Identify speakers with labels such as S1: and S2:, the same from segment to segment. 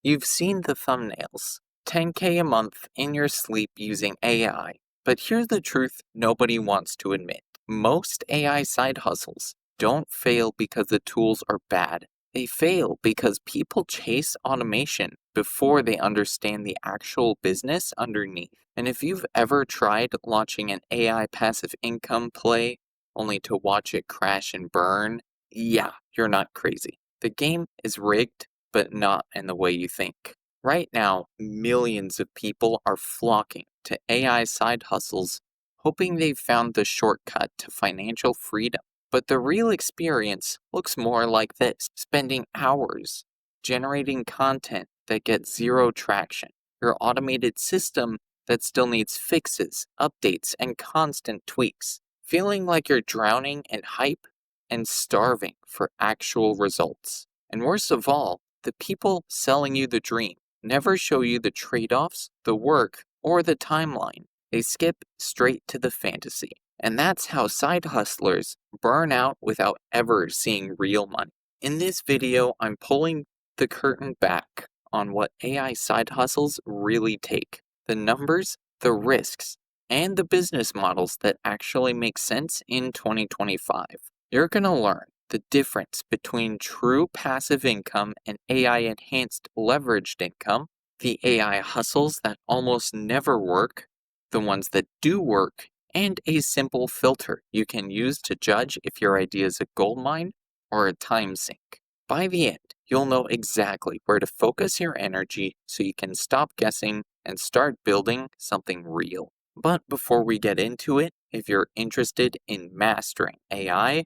S1: You've seen the thumbnails. 10K a month in your sleep using AI. But here's the truth nobody wants to admit. Most AI side hustles don't fail because the tools are bad. They fail because people chase automation before they understand the actual business underneath. And if you've ever tried launching an AI passive income play only to watch it crash and burn, yeah, you're not crazy. The game is rigged, but not in the way you think. Right now, millions of people are flocking to AI side hustles, hoping they've found the shortcut to financial freedom. But the real experience looks more like this: spending hours generating content that gets zero traction, your automated system that still needs fixes, updates, and constant tweaks, feeling like you're drowning in hype and starving for actual results. And worst of all, the people selling you the dream never show you the trade offs, the work, or the timeline. They skip straight to the fantasy. And that's how side hustlers burn out without ever seeing real money. In this video, I'm pulling the curtain back on what AI side hustles really take: the numbers, the risks, and the business models that actually make sense in 2025. You're going to learn the difference between true passive income and AI enhanced leveraged income, the AI hustles that almost never work, the ones that do work, and a simple filter you can use to judge if your idea is a gold mine or a time sink. By the end, you'll know exactly where to focus your energy so you can stop guessing and start building something real. But before we get into it, if you're interested in mastering AI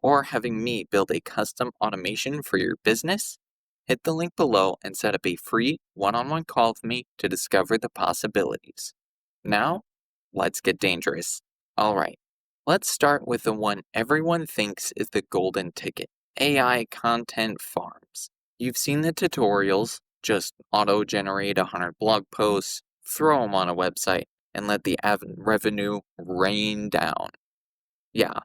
S1: or having me build a custom automation for your business, hit the link below and set up a free one-on-one call with me to discover the possibilities. Now, let's get dangerous. Alright, let's start with the one everyone thinks is the golden ticket: AI content farms. You've seen the tutorials: just auto-generate 100 blog posts, throw them on a website, and let the revenue rain down. Yeah,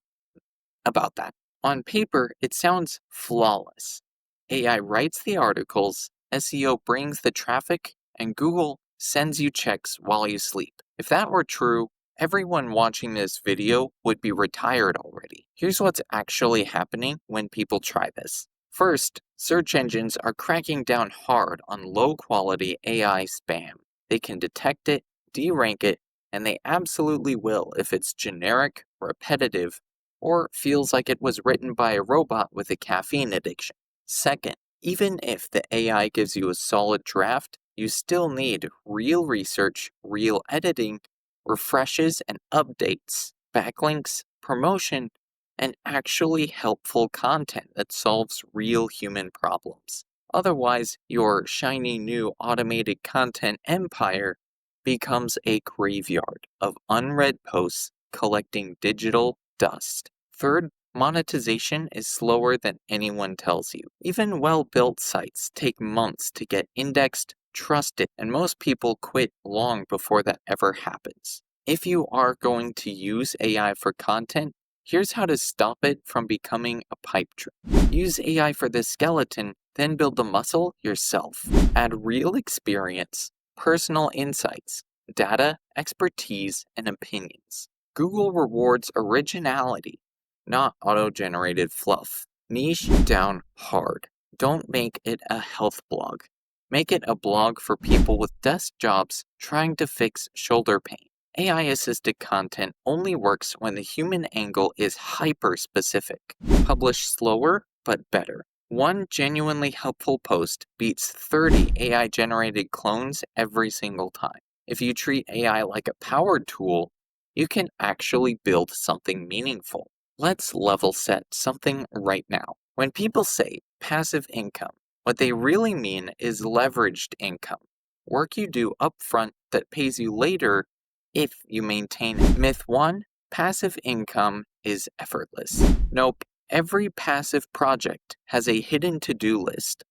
S1: about that. On paper, it sounds flawless. AI writes the articles, SEO brings the traffic, and Google sends you checks while you sleep. If that were true, everyone watching this video would be retired already. Here's what's actually happening when people try this. First, search engines are cracking down hard on low-quality AI spam. They can detect it, derank it, and they absolutely will if it's generic, repetitive, or feels like it was written by a robot with a caffeine addiction. Second, even if the AI gives you a solid draft, you still need real research, real editing, refreshes and updates, backlinks, promotion, and actually helpful content that solves real human problems. Otherwise, your shiny new automated content empire becomes a graveyard of unread posts collecting digital dust. Third, monetization is slower than anyone tells you. Even well-built sites take months to get indexed, trusted, and most people quit long before that ever happens. If you are going to use AI for content, here's how to stop it from becoming a pipe dream. Use AI for the skeleton, then build the muscle yourself. Add real experience, personal insights, data, expertise, and opinions. Google rewards originality, not auto-generated fluff. Niche down hard. Don't make it a health blog. Make it a blog for people with desk jobs trying to fix shoulder pain. AI-assisted content only works when the human angle is hyper-specific. Publish slower, but better. One genuinely helpful post beats 30 AI-generated clones every single time. If you treat AI like a power tool, you can actually build something meaningful. Let's level set something right now. When people say passive income, what they really mean is leveraged income. Work you do upfront that pays you later if you maintain it. Myth 1, passive income is effortless. Nope, every passive project has a hidden to-do list.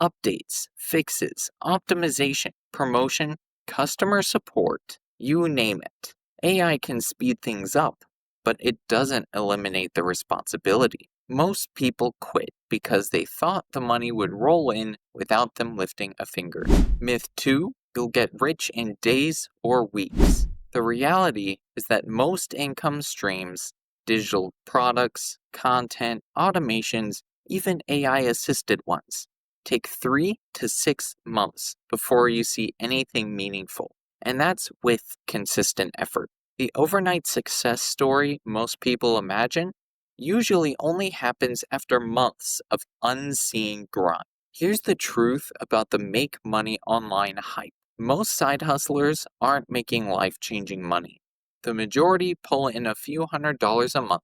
S1: Updates, fixes, optimization, promotion, customer support, you name it. AI can speed things up, but it doesn't eliminate the responsibility. Most people quit because they thought the money would roll in without them lifting a finger. Myth 2, you'll get rich in days or weeks. The reality is that most income streams, digital products, content, automations, even AI assisted ones, take 3 to 6 months before you see anything meaningful. And that's with consistent effort. The overnight success story most people imagine usually only happens after months of unseen grind. Here's the truth about the make money online hype. Most side hustlers aren't making life-changing money. The majority pull in a few $100s a month,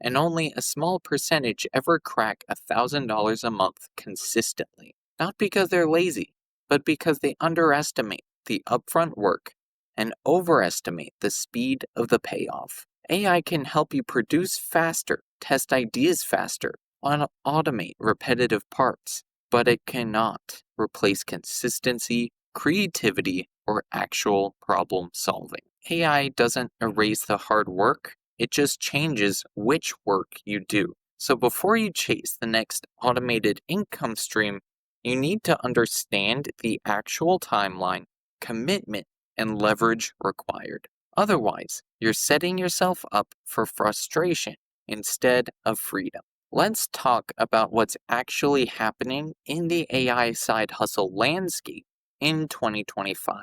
S1: and only a small percentage ever crack $1,000 a month consistently. Not because they're lazy, but because they underestimate the upfront work and overestimate the speed of the payoff. AI can help you produce faster, test ideas faster, and automate repetitive parts, but it cannot replace consistency, creativity, or actual problem solving. AI doesn't erase the hard work, it just changes which work you do. So before you chase the next automated income stream, you need to understand the actual timeline, commitment, and leverage required. Otherwise, you're setting yourself up for frustration instead of freedom. Let's talk about what's actually happening in the AI side hustle landscape in 2025,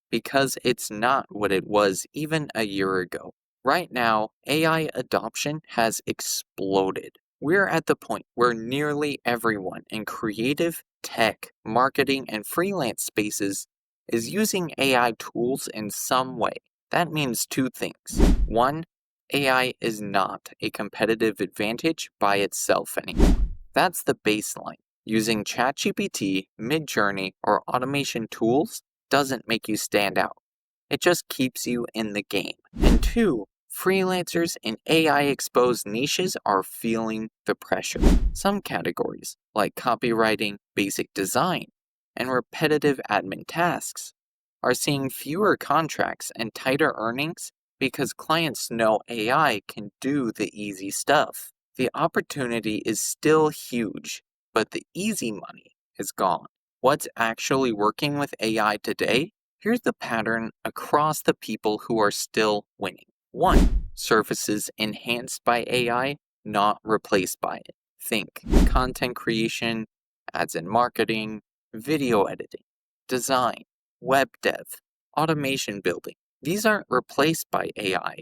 S1: because it's not what it was even a year ago. Right now, AI adoption has exploded. We're at the point where nearly everyone in creative, tech, marketing, and freelance spaces is using AI tools in some way. That means two things. One, AI is not a competitive advantage by itself anymore. That's the baseline. Using ChatGPT, Midjourney, or automation tools doesn't make you stand out. It just keeps you in the game. And two, freelancers in AI exposed niches are feeling the pressure. Some categories, like copywriting, basic design, and repetitive admin tasks, are seeing fewer contracts and tighter earnings because clients know AI can do the easy stuff. The opportunity is still huge, but the easy money is gone. What's actually working with AI today? Here's the pattern across the people who are still winning. 1. Services enhanced by AI, not replaced by it. Think content creation, ads and marketing, video editing, design, web dev, automation building. These aren't replaced by AI,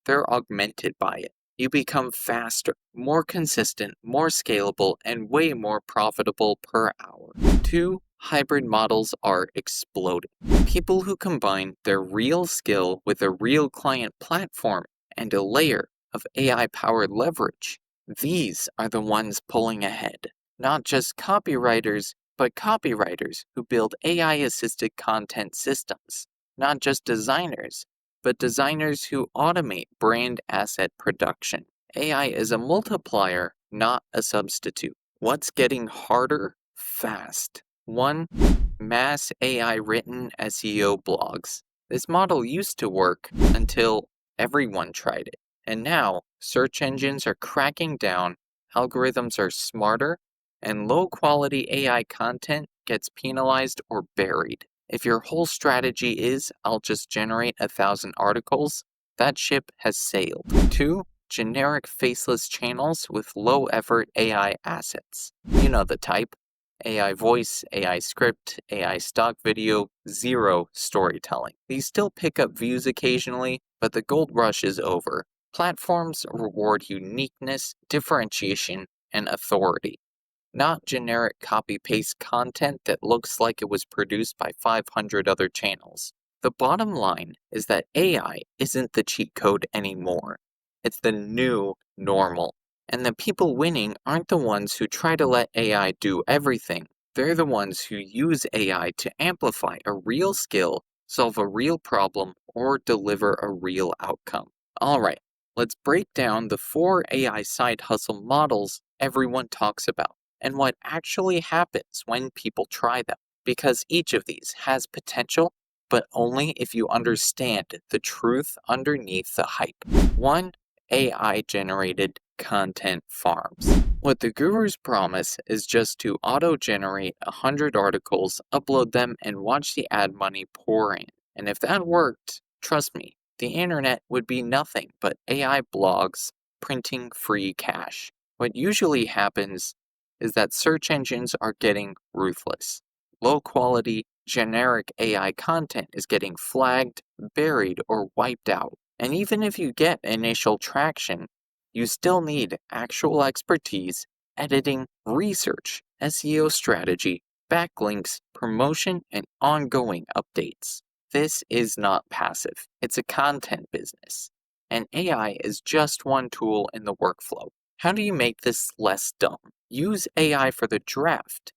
S1: they're augmented by it. You become faster, more consistent, more scalable, and way more profitable per hour. 2. Hybrid models are exploding. People who combine their real skill with a real client platform and a layer of AI-powered leverage. These are the ones pulling ahead. Not just copywriters, but copywriters who build AI-assisted content systems. Not just designers, but designers who automate brand asset production. AI is a multiplier, not a substitute. What's getting harder? Fast. 1. Mass AI written SEO blogs. This model used to work until everyone tried it. And now, search engines are cracking down, algorithms are smarter, and low-quality AI content gets penalized or buried. If your whole strategy is, I'll just generate 1,000 articles, that ship has sailed. 2. Generic faceless channels with low-effort AI assets. You know the type. AI voice, AI script, AI stock video, zero storytelling. These still pick up views occasionally, but the gold rush is over. Platforms reward uniqueness, differentiation, and authority, not generic copy-paste content that looks like it was produced by 500 other channels. The bottom line is that AI isn't the cheat code anymore. It's the new normal. And the people winning aren't the ones who try to let AI do everything. They're the ones who use AI to amplify a real skill, solve a real problem, or deliver a real outcome. Alright, let's break down the 4 AI side hustle models everyone talks about, and what actually happens when people try them. Because each of these has potential, but only if you understand the truth underneath the hype. 1. AI-generated content farms. What the gurus promise is just to auto-generate 100 articles, upload them, and watch the ad money pour in. And if that worked, trust me, the internet would be nothing but AI blogs printing free cash. What usually happens is that search engines are getting ruthless. Low quality, generic AI content is getting flagged, buried, or wiped out. And even if you get initial traction, you still need actual expertise, editing, research, SEO strategy, backlinks, promotion, and ongoing updates. This is not passive, it's a content business. And AI is just one tool in the workflow. How do you make this less dumb? Use AI for the draft.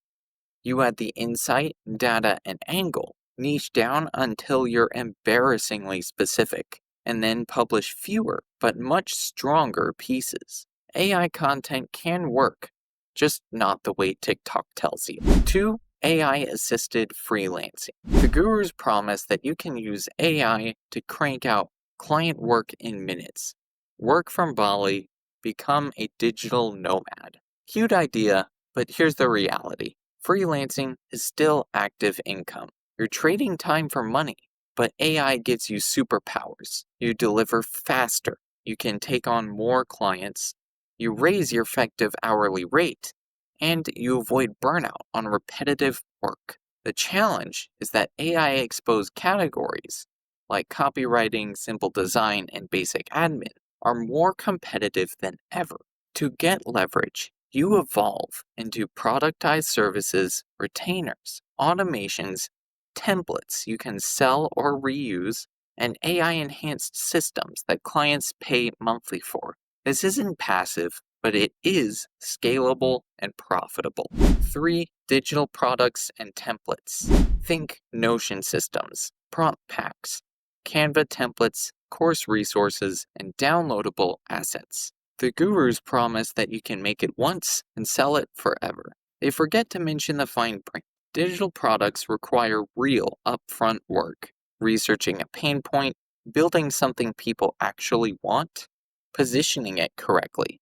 S1: You add the insight, data, and angle. Niche down until you're embarrassingly specific, and then publish fewer but much stronger pieces. AI content can work, just not the way TikTok tells you. 2. AI-assisted freelancing. The gurus promise that you can use AI to crank out client work in minutes. Work from Bali, become a digital nomad. Cute idea, but here's the reality. Freelancing is still active income. You're trading time for money, but AI gives you superpowers. You deliver faster. You can take on more clients. You raise your effective hourly rate, and you avoid burnout on repetitive work. The challenge is that AI exposed categories like copywriting, simple design, and basic admin are more competitive than ever. To get leverage, you evolve into productized services, retainers, automations, templates you can sell or reuse, and AI-enhanced systems that clients pay monthly for. This isn't passive, but it is scalable and profitable. 3. Digital products and templates. Think Notion systems, prompt packs, Canva templates, course resources, and downloadable assets. The gurus promise that you can make it once and sell it forever. They forget to mention the fine print. Digital products require real upfront work, researching a pain point, building something people actually want, positioning it correctly,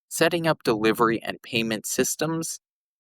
S1: setting up delivery and payment systems,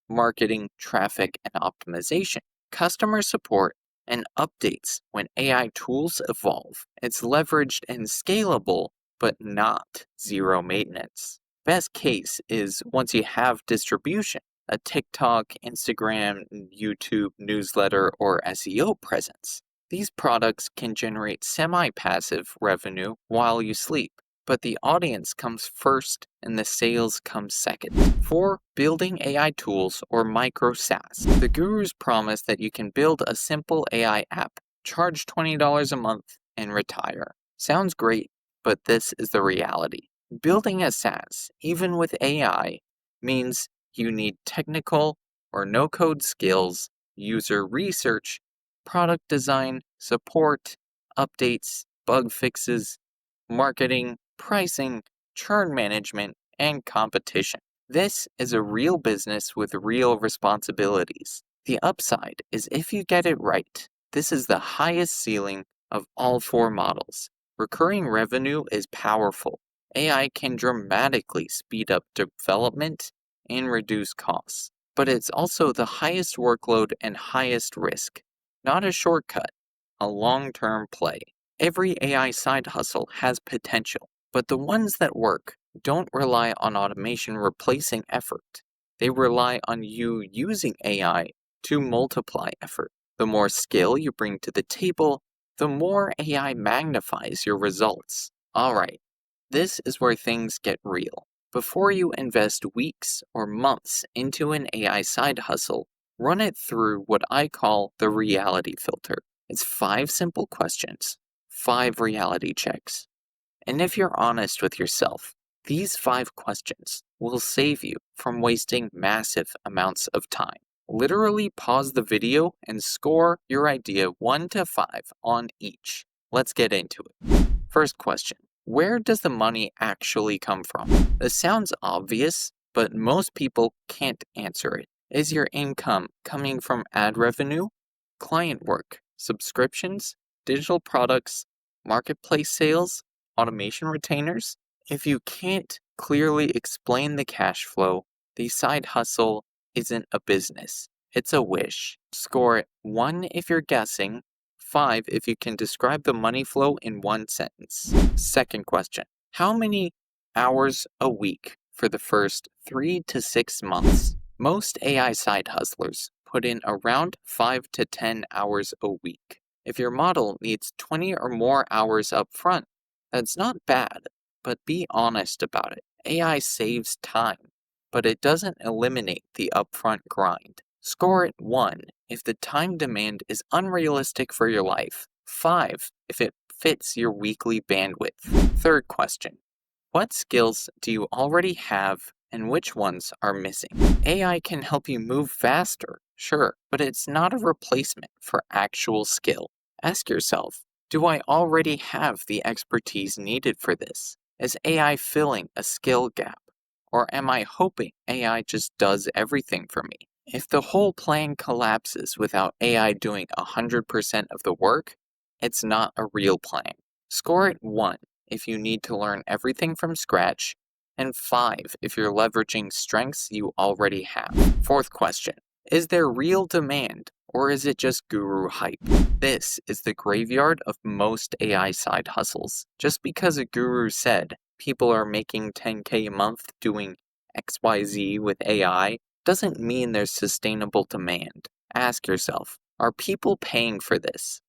S1: marketing, traffic, and optimization, customer support, and updates when AI tools evolve. It's leveraged and scalable, but not zero maintenance. Best case is once you have distribution, a TikTok, Instagram, YouTube, newsletter, or SEO presence. These products can generate semi-passive revenue while you sleep, but the audience comes first and the sales come second. 4. Building AI tools or micro SaaS. The gurus promise that you can build a simple AI app, charge $20 a month, and retire. Sounds great, but this is the reality. Building a SaaS, even with AI, means you need technical or no-code skills, user research, product design, support, updates, bug fixes, marketing, pricing, churn management, and competition. This is a real business with real responsibilities. The upside is if you get it right. This is the highest ceiling of all 4 models. Recurring revenue is powerful. AI can dramatically speed up development and reduce costs. But it's also the highest workload and highest risk. Not a shortcut, a long-term play. Every AI side hustle has potential, but the ones that work don't rely on automation replacing effort. They rely on you using AI to multiply effort. The more skill you bring to the table, the more AI magnifies your results. Alright, this is where things get real. Before you invest weeks or months into an AI side hustle, run it through what I call the reality filter. It's 5 simple questions, 5 reality checks. And if you're honest with yourself, these 5 questions will save you from wasting massive amounts of time. Literally pause the video and score your idea 1 to 5 on each. Let's get into it. First question. Where does the money actually come from? This sounds obvious, but most people can't answer it. Is your income coming from ad revenue, client work, subscriptions, digital products, marketplace sales, automation retainers? If you can't Clearly explain the cash flow. The side hustle isn't a business, it's a wish. Score it 1 if you're guessing, 5 if you can describe the money flow in one sentence. Second question: how many hours a week for the first 3 to 6 months? Most AI side hustlers put in around 5 to 10 hours a week. If your model needs 20 or more hours up front, that's not bad, but be honest about it. AI saves time, but it doesn't eliminate the upfront grind. Score it 1 if the time demand is unrealistic for your life, 5 if it fits your weekly bandwidth. Third question: what skills do you already have and which ones are missing? AI can help you move faster, sure, but it's not a replacement for actual skill. Ask yourself, do I already have the expertise needed for this? Is AI filling a skill gap? Or am I hoping AI just does everything for me? If the whole plan collapses without AI doing 100% of the work, it's not a real plan. Score it 1 if you need to learn everything from scratch, and 5 if you're leveraging strengths you already have. Fourth question: is there real demand, or is it just guru hype? This is the graveyard of most AI side hustles. Just because a guru said people are making 10K a month doing XYZ with AI doesn't mean there's sustainable demand. Ask yourself, are people paying for this?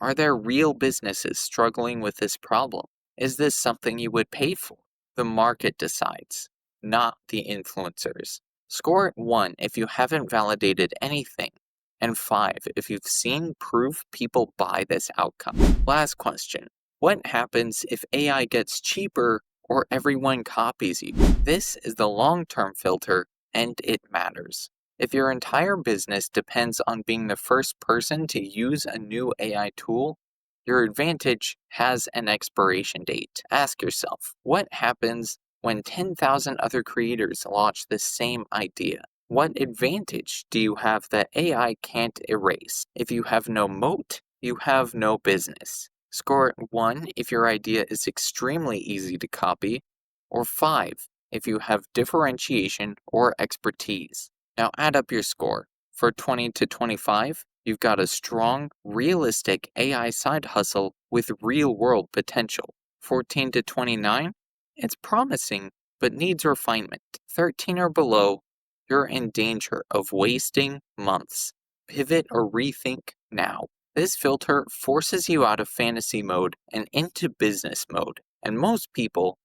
S1: Are there real businesses struggling with this problem? Is this something you would pay for? The market decides, not the influencers. Score it 1 if you haven't validated anything, and 5 if you've seen proof people buy this outcome. Last question: what happens if AI gets cheaper or everyone copies you? This is the long-term filter, and it matters. If your entire business depends on being the first person to use a new AI tool, your advantage has an expiration date. Ask yourself, what happens when 10,000 other creators launch the same idea? What advantage do you have that AI can't erase? If you have no moat, you have no business. Score it 1 if your idea is extremely easy to copy, or 5 if you have differentiation or expertise. Now add up your score. For 20 to 25, you've got a strong, realistic AI side hustle with real-world potential. 14 to 29, it's promising, but needs refinement. 13 or below, you're in danger of wasting months. Pivot or rethink now. This filter forces you out of fantasy mode and into business mode, and most people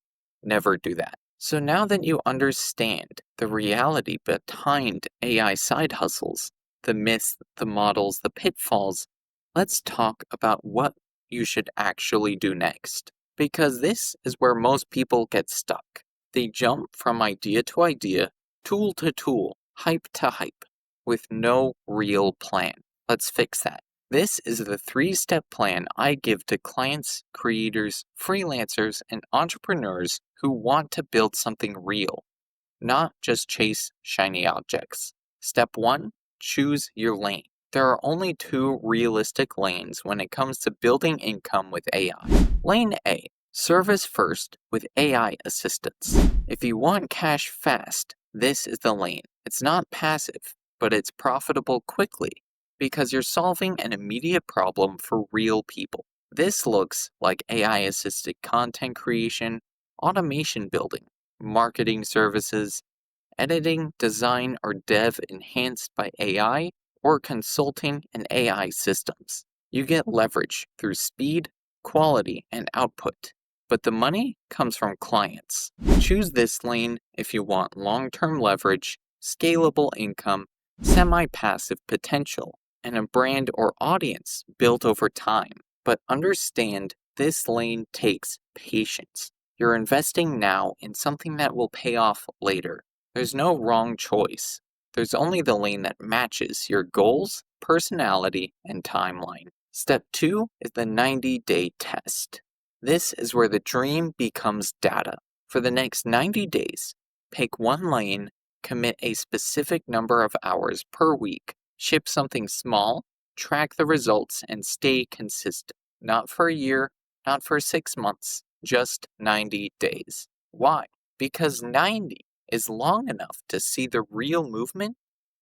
S1: never do that. So now that you understand the reality behind AI side hustles, the myths, the models, the pitfalls, let's talk about what you should actually do next. Because this is where most people get stuck. They jump from idea to idea, tool to tool, hype to hype, with no real plan. Let's fix that. This is the 3-step plan I give to clients, creators, freelancers, and entrepreneurs who want to build something real, not just chase shiny objects. Step 1, choose your lane. There are only 2 realistic lanes when it comes to building income with AI. Lane A, service first with AI assistance. If you want cash fast, this is the lane. It's not passive, but it's profitable quickly, because you're solving an immediate problem for real people. This looks like AI-assisted content creation, automation building, marketing services, editing, design, or dev enhanced by AI, or consulting and AI systems. You get leverage through speed, quality, and output, but the money comes from clients. Choose this lane if you want long-term leverage, scalable income, semi-passive potential, and a brand or audience built over time. But understand, this lane takes patience. You're investing now in something that will pay off later. There's no wrong choice. There's only the lane that matches your goals, personality, and timeline. Step 2 is the 90-day test. This is where the dream becomes data. For the next 90 days, pick one lane, commit a specific number of hours per week, ship something small, track the results, and stay consistent. Not for a year, not for 6 months, just 90 days. Why? Because 90 is long enough to see the real movement,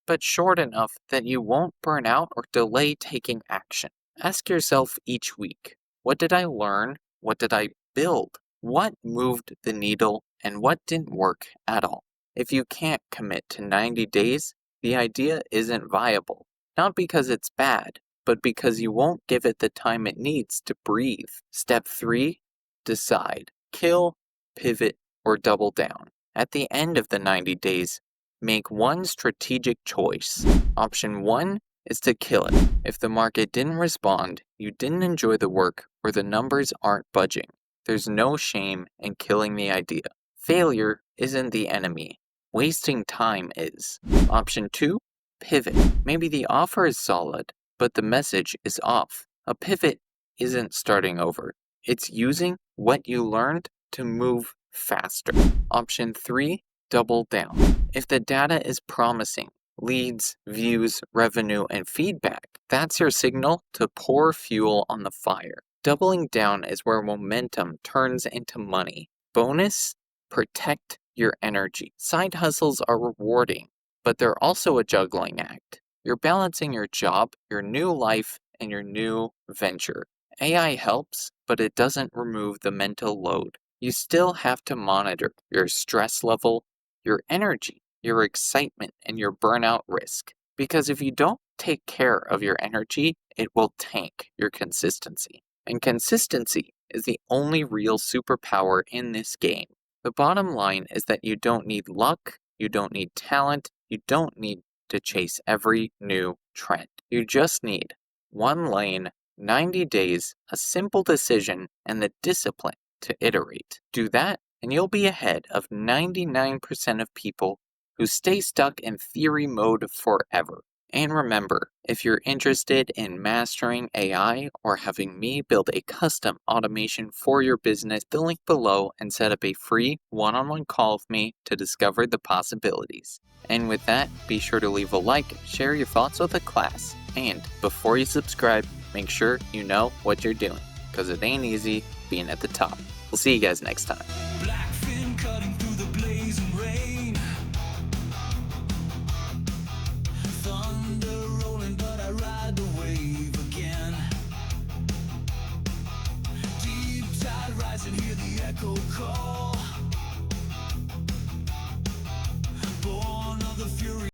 S1: but short enough that you won't burn out or delay taking action. Ask yourself each week, what did I learn? What did I build? What moved the needle and what didn't work at all? If you can't commit to 90 days, the idea isn't viable. Not because it's bad, but because you won't give it the time it needs to breathe. Step 3, decide. Kill, pivot, or double down. At the end of the 90 days, make one strategic choice. Option 1 is to kill it. If the market didn't respond, you didn't enjoy the work, or the numbers aren't budging, there's no shame in killing the idea. Failure isn't the enemy. Wasting time is. Option 2, pivot. Maybe the offer is solid, but the message is off. A pivot isn't starting over. It's using what you learned to move faster. Option 3, double down. If the data is promising, leads, views, revenue, and feedback, that's your signal to pour fuel on the fire. Doubling down is where momentum turns into money. Bonus, protect your energy. Side hustles are rewarding, but they're also a juggling act. You're balancing your job, your new life, and your new venture. AI helps, but it doesn't remove the mental load. You still have to monitor your stress level, your energy, your excitement, and your burnout risk. Because if you don't take care of your energy, it will tank your consistency. And consistency is the only real superpower in this game. The bottom line is that you don't need luck, you don't need talent, you don't need to chase every new trend. You just need one lane, 90 days, a simple decision, and the discipline to iterate. Do that, and you'll be ahead of 99% of people who stay stuck in theory mode forever. And remember, if you're interested in mastering AI or having me build a custom automation for your business, the link below and set up a free one-on-one call with me to discover the possibilities. And with that, be sure to leave a like, share your thoughts with the class, and before you subscribe, make sure you know what you're doing, because it ain't easy being at the top. We'll see you guys next time.